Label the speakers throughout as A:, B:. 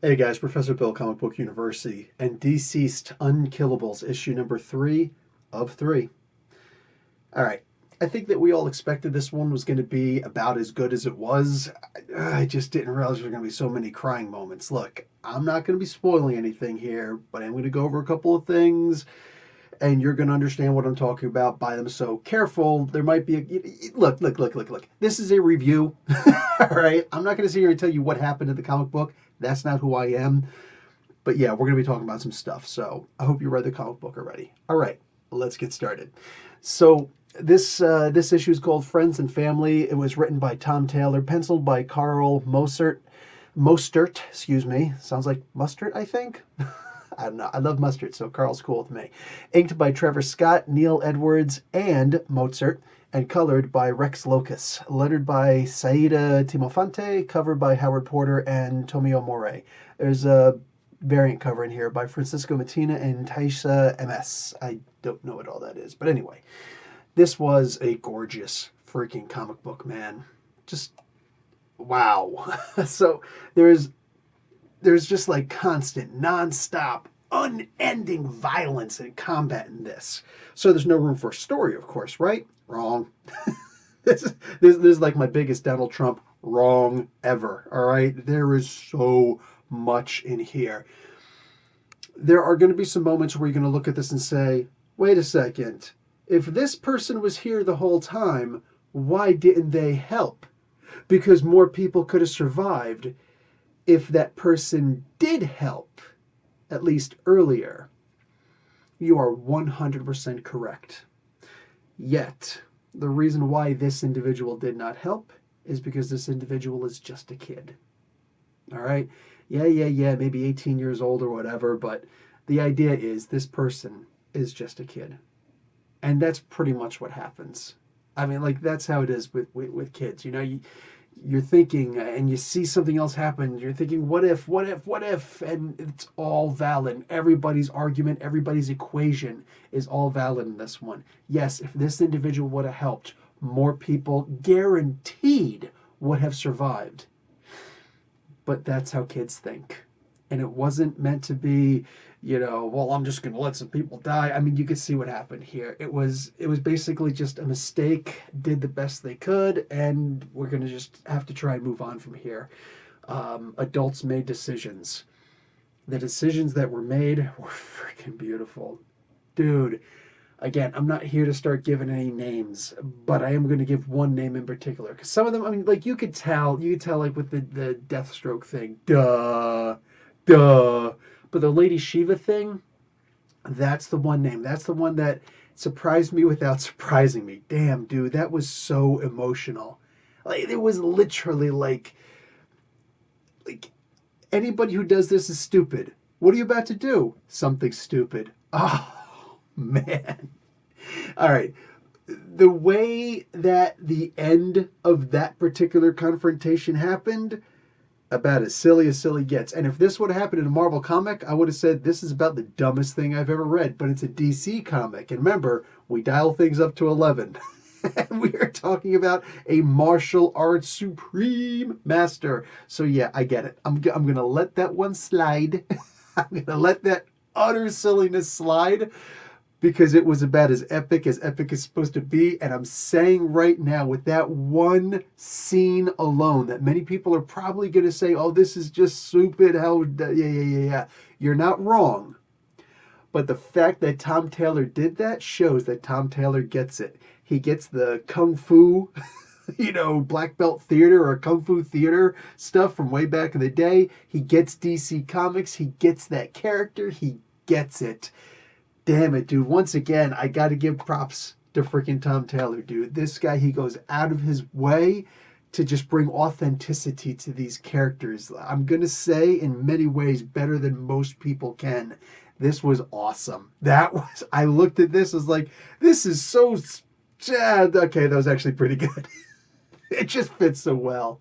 A: Hey guys, Professor Bill, Comic Book University, and DCeased Unkillables, issue number 3 of 3. All right, I think that we all expected this one was going to be about as good as it was. I just didn't realize there were going to be so many crying moments. Look, I'm not going to be spoiling anything here, but I'm going to go over a couple of things, and you're going to understand what I'm talking about by them. So careful, there might be look. This is a review. All right, I'm not going to sit here and tell you what happened in the comic book. That's not who I am. But yeah, we're going to be talking about some stuff. So I hope you read the comic book already. All right, let's get started. So this issue is called Friends and Family. It was written by Tom Taylor, penciled by Carl Mostert, excuse me. Sounds like mustard, I think. I don't know. I love mustard, so Carl's cool with me. Inked by Trevor Scott, Neil Edwards, and Mozart, and colored by Rex Locus. Lettered by Saida Timofante, covered by Howard Porter and Tomio Morey. There's a variant cover in here by Francisco Matina and Taisha MS. I don't know what all that is, but anyway, this was a gorgeous freaking comic book, man. Just wow. So there's there's just like constant, non-stop, unending violence and combat in this. So there's no room for a story, of course, right? Wrong. This is like my biggest Donald Trump wrong ever. All right, there is so much in here. There are going to be some moments where you're going to look at this and say, wait a second, if this person was here the whole time, why didn't they help? Because more people could have survived if that person did help, at least earlier. You are 100% correct. Yet, the reason why this individual did not help is because this individual is just a kid. All right? Yeah, maybe 18 years old or whatever, but the idea is this person is just a kid. And that's pretty much what happens. I mean, like, that's how it is with kids. You know, you're thinking and you see something else happen. You're thinking, what if? And it's all valid. Everybody's argument, everybody's equation is all valid in this one. Yes, if this individual would have helped, more people guaranteed would have survived. But that's how kids think. And it wasn't meant to be, well, I'm just going to let some people die. I mean, you could see what happened here. It was basically just a mistake, did the best they could, and we're going to just have to try and move on from here. Adults made decisions. The decisions that were made were freaking beautiful. Dude, again, I'm not here to start giving any names, but I am going to give one name in particular. Because some of them, I mean, like, you could tell, like, with the Deathstroke thing, duh. But the Lady Shiva thing, that's the one name. That's the one that surprised me without surprising me. Damn, dude, that was so emotional. Like, it was literally like anybody who does this is stupid. What are you about to do? Something stupid. Oh, man. All right. The way that the end of that particular confrontation happened, about as silly gets. And if this would have happened in a Marvel comic, I would have said this is about the dumbest thing I've ever read. But it's a DC comic. And remember, we dial things up to 11. We are talking about a martial arts supreme master. So yeah, I get it. I'm going to let that one slide. I'm going to let that utter silliness slide because it was about as epic is supposed to be. And I'm saying right now, with that one scene alone, that many people are probably going to say, oh, this is just stupid. How, yeah. You're not wrong. But the fact that Tom Taylor did that shows that Tom Taylor gets it. He gets the kung fu, black belt theater or kung fu theater stuff from way back in the day. He gets DC Comics. He gets that character. He gets it. Damn it, dude. Once again, I got to give props to freaking Tom Taylor, dude. This guy, he goes out of his way to just bring authenticity to these characters. I'm going to say, in many ways, better than most people can. This was awesome. I looked at this, I was like, this is so, okay, that was actually pretty good. It just fits so well.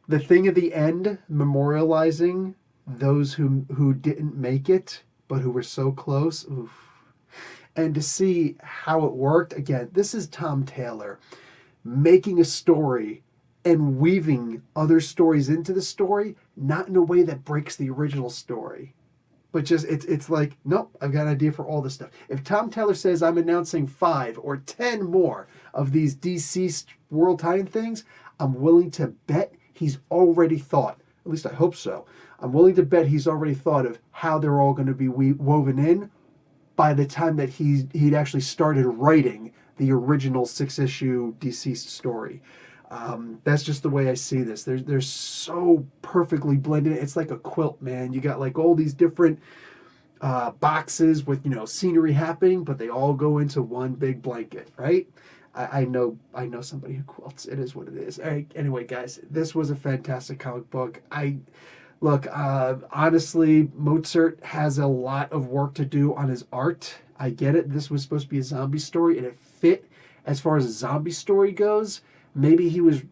A: The thing at the end, memorializing those who didn't make it, but who were so close. Oof. And to see how it worked, again, this is Tom Taylor making a story and weaving other stories into the story, not in a way that breaks the original story. But just it's like, nope, I've got an idea for all this stuff. If Tom Taylor says I'm announcing 5 or 10 more of these DCeased world tie-in things, I'm willing to bet he's already thought, at least I hope so, I'm willing to bet he's already thought of how they're all going to be woven in by the time that he'd actually started writing the original 6-issue DCeased story. That's just the way I see this. They're so perfectly blended. It's like a quilt, man. You got like all these different boxes with scenery happening, but they all go into one big blanket, right? I know somebody who quilts. It is what it is. All right, anyway, guys, this was a fantastic comic book. Look, honestly, Mozart has a lot of work to do on his art. I get it. This was supposed to be a zombie story, and it fit as far as a zombie story goes. Maybe he was,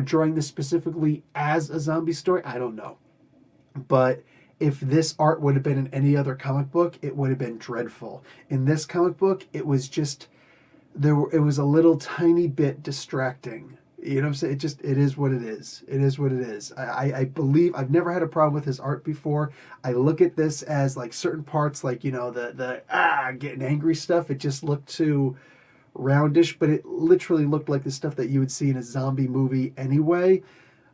A: drawing this specifically as a zombie story. I don't know. But if this art would have been in any other comic book, it would have been dreadful. In this comic book, it was just, it was a little tiny bit distracting. You know what I'm saying? It is what it is. It is what it is. I believe I've never had a problem with his art before. I look at this as like certain parts, like, the getting angry stuff. It just looked too roundish, but it literally looked like the stuff that you would see in a zombie movie anyway.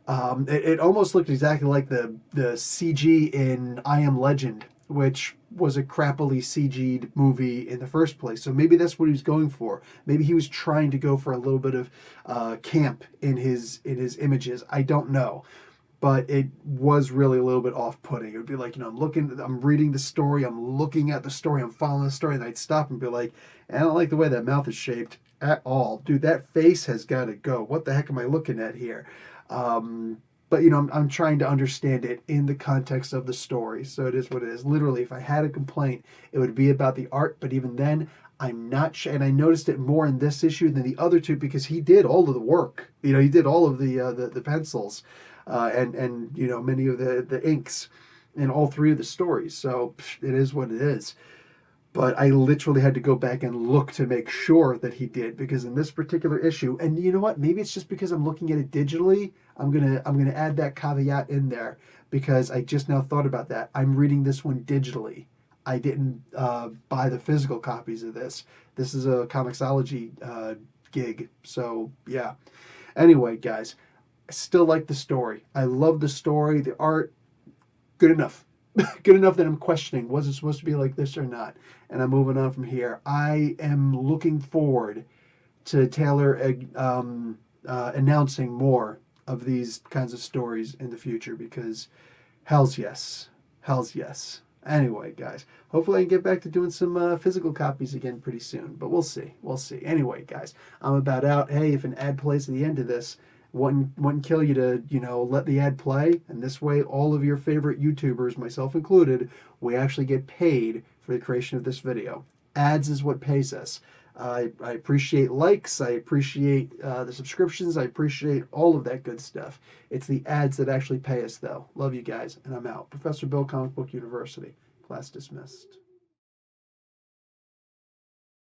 A: It almost looked exactly like the CG in I Am Legend, which was a crappily CG'd movie in the first place. So maybe that's what he was going for. Maybe he was trying to go for a little bit of camp in his images. I don't know. But it was really a little bit off-putting. It would be like, I'm reading the story, I'm looking at the story, I'm following the story, and I'd stop and be like, I don't like the way that mouth is shaped at all. Dude, that face has got to go. What the heck am I looking at here? But, I'm trying to understand it in the context of the story. So it is what it is. Literally, if I had a complaint, it would be about the art. But even then, I'm not sure. And I noticed it more in this issue than the other two because he did all of the work. He did all of the pencils. And many of the inks in all 3 of the stories. So it is what it is. But I literally had to go back and look to make sure that he did, because in this particular issue, and you know what? Maybe it's just because I'm looking at it digitally. I'm gonna add that caveat in there because I just now thought about that. I'm reading this one digitally. I didn't buy the physical copies of this. This is a Comixology gig. So yeah. Anyway, guys. I still like the story. I love the story. The art, good enough. Good enough that I'm questioning, was it supposed to be like this or not? And I'm moving on from here. I am looking forward to Taylor announcing more of these kinds of stories in the future because hell's yes. Hell's yes. Anyway, guys, hopefully I can get back to doing some physical copies again pretty soon, but we'll see. We'll see. Anyway, guys, I'm about out. Hey, if an ad plays at the end of this, wouldn't kill you to, let the ad play. And this way, all of your favorite YouTubers, myself included, we actually get paid for the creation of this video. Ads is what pays us. I appreciate likes. I appreciate the subscriptions. I appreciate all of that good stuff. It's the ads that actually pay us, though. Love you guys, and I'm out. Professor Bill, Comic Book University. Class dismissed.